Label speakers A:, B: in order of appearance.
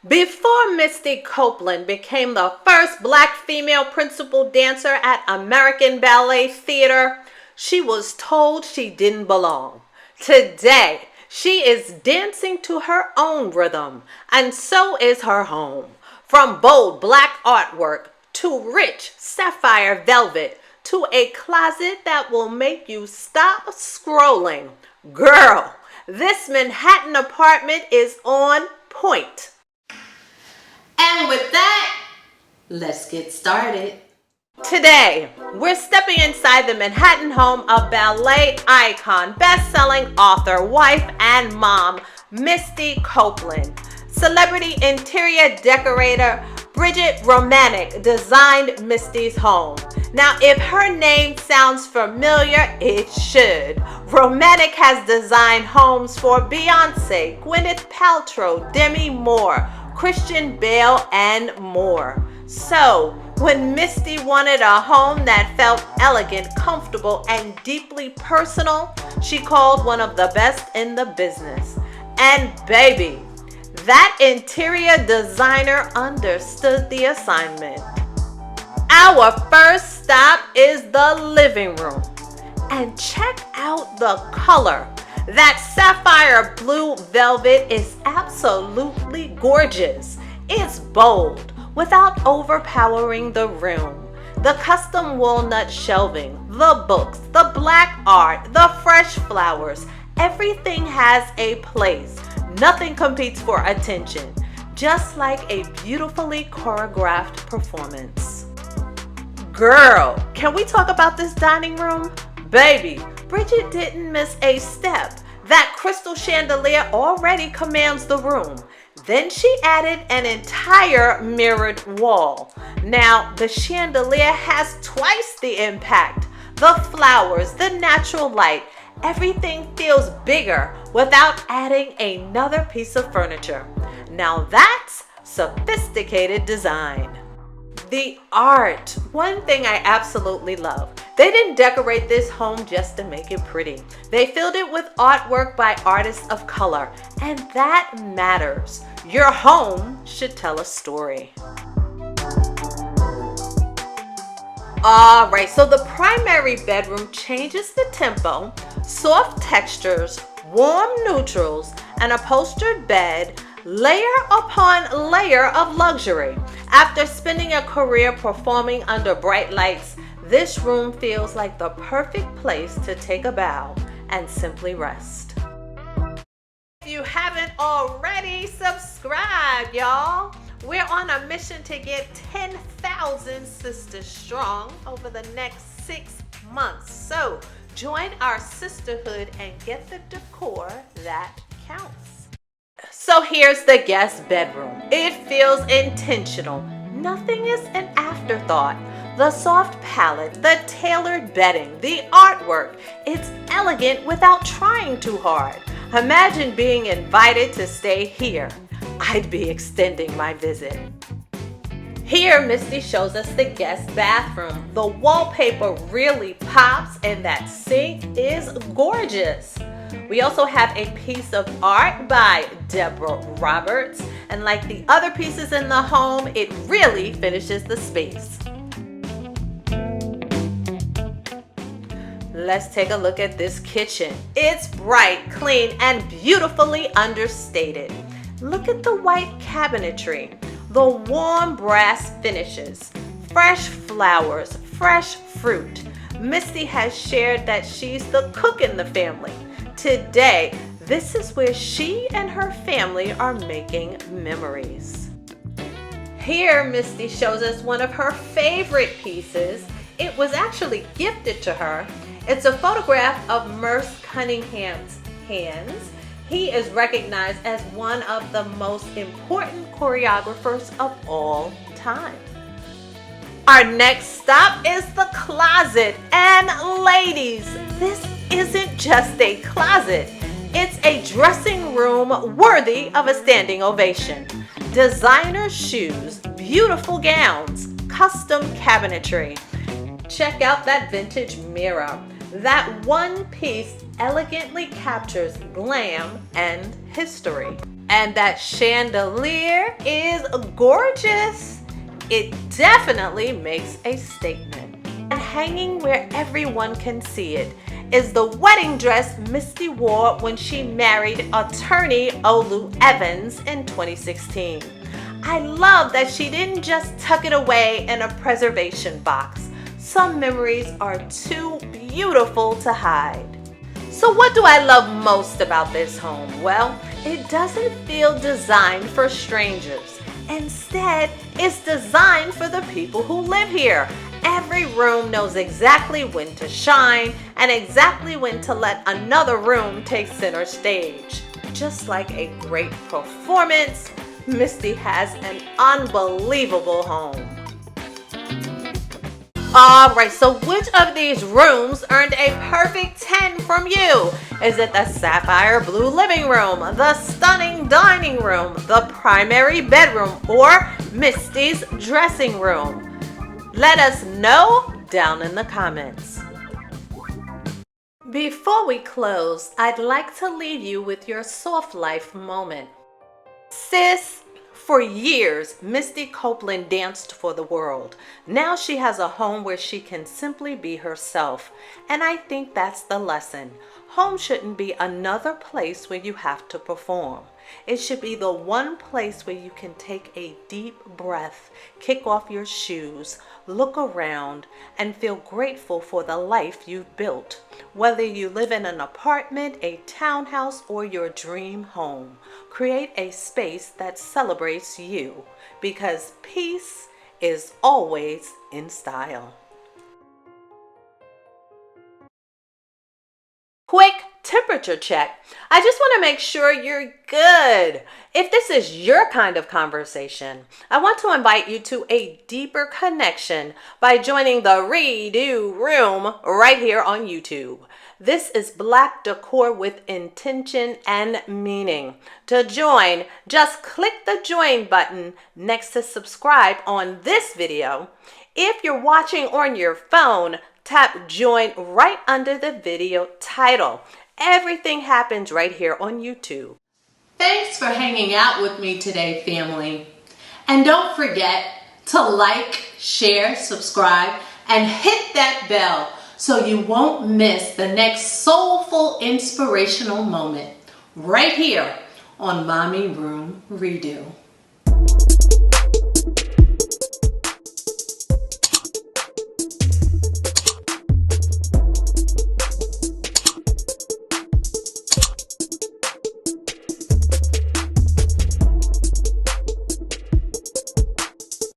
A: Before Misty Copeland became the first black female principal dancer at American Ballet Theater, she was told she didn't belong. Today, she is dancing to her own rhythm, and so is her home. From bold black artwork to rich sapphire velvet to a closet that will make you stop scrolling. Girl, this Manhattan apartment is on point. And with that, let's get started. Today, we're stepping inside the Manhattan home of ballet icon, best-selling author, wife, and mom, Misty Copeland. Celebrity interior decorator Bridget Romanek designed Misty's home. Now, if her name sounds familiar, it should. Romanek has designed homes for Beyonce, Gwyneth Paltrow, Demi Moore, Christian Bale, and more. So, when Misty wanted a home that felt elegant, comfortable, and deeply personal, she called one of the best in the business. And baby, that interior designer understood the assignment. Our first stop is the living room. And check out the color. That sapphire blue velvet is absolutely gorgeous. It's bold without overpowering the room. The custom walnut shelving, the books, the black art, the fresh flowers, everything has a place. Nothing competes for attention, just like a beautifully choreographed performance. Girl, can we talk about this dining room? Baby, Bridget didn't miss a step. That crystal chandelier already commands the room. Then she added an entire mirrored wall. Now, the chandelier has twice the impact. The flowers, the natural light, everything feels bigger without adding another piece of furniture. Now that's sophisticated design. The art, one thing I absolutely love. They didn't decorate this home just to make it pretty. They filled it with artwork by artists of color, and that matters. Your home should tell a story. All right, so the primary bedroom changes the tempo, soft textures, warm neutrals, an upholstered bed, layer upon layer of luxury. After spending a career performing under bright lights, this room feels like the perfect place to take a bow and simply rest. If you haven't already, subscribe, y'all. We're on a mission to get 10,000 sisters strong over the next 6 months. So join our sisterhood and get the decor that counts. So here's the guest bedroom. It feels intentional. Nothing is an afterthought. The soft palette, the tailored bedding, the artwork. It's elegant without trying too hard. Imagine being invited to stay here. I'd be extending my visit. Here, Misty shows us the guest bathroom. The wallpaper really pops and that sink is gorgeous. We also have a piece of art by Deborah Roberts, and like the other pieces in the home, it really finishes the space. Let's take a look at this kitchen. It's bright, clean, and beautifully understated. Look at the white cabinetry, the warm brass finishes, fresh flowers, fresh fruit. Misty has shared that she's the cook in the family. Today, this is where she and her family are making memories. Here, Misty shows us one of her favorite pieces. It was actually gifted to her. It's a photograph of Merce Cunningham's hands. He is recognized as one of the most important choreographers of all time. Our next stop is the closet. And ladies, this isn't just a closet. It's a dressing room worthy of a standing ovation. Designer shoes, beautiful gowns, custom cabinetry. Check out that vintage mirror. That one piece elegantly captures glam and history. And that chandelier is gorgeous. It definitely makes a statement. And hanging where everyone can see it is the wedding dress Misty wore when she married attorney Olu Evans in 2016. I love that she didn't just tuck it away in a preservation box. Some memories are too beautiful to hide. So what do I love most about this home? Well, it doesn't feel designed for strangers. Instead, it's designed for the people who live here. Every room knows exactly when to shine and exactly when to let another room take center stage. Just like a great performance, Misty has an unbelievable home. Alright, so which of these rooms earned a perfect 10 from you? Is it the sapphire blue living room, the stunning dining room, the primary bedroom, or Misty's dressing room? Let us know down in the comments. Before we close, I'd like to leave you with your soft life moment. Sis, for years, Misty Copeland danced for the world. Now she has a home where she can simply be herself. And I think that's the lesson. Home shouldn't be another place where you have to perform. It should be the one place where you can take a deep breath, kick off your shoes, look around, and feel grateful for the life you've built. Whether you live in an apartment, a townhouse, or your dream home, create a space that celebrates you, because peace is always in style. Quick temperature check. I just want to make sure you're good. If this is your kind of conversation, I want to invite you to a deeper connection by joining the Redo Room right here on YouTube. This is Black decor with intention and meaning. To join, just click the join button next to subscribe on this video. If you're watching on your phone, tap join right under the video title. Everything happens right here on YouTube. Thanks for hanging out with me today, family. And don't forget to like, share, subscribe, and hit that bell so you won't miss the next soulful, inspirational moment right here on Mommy Room Redo.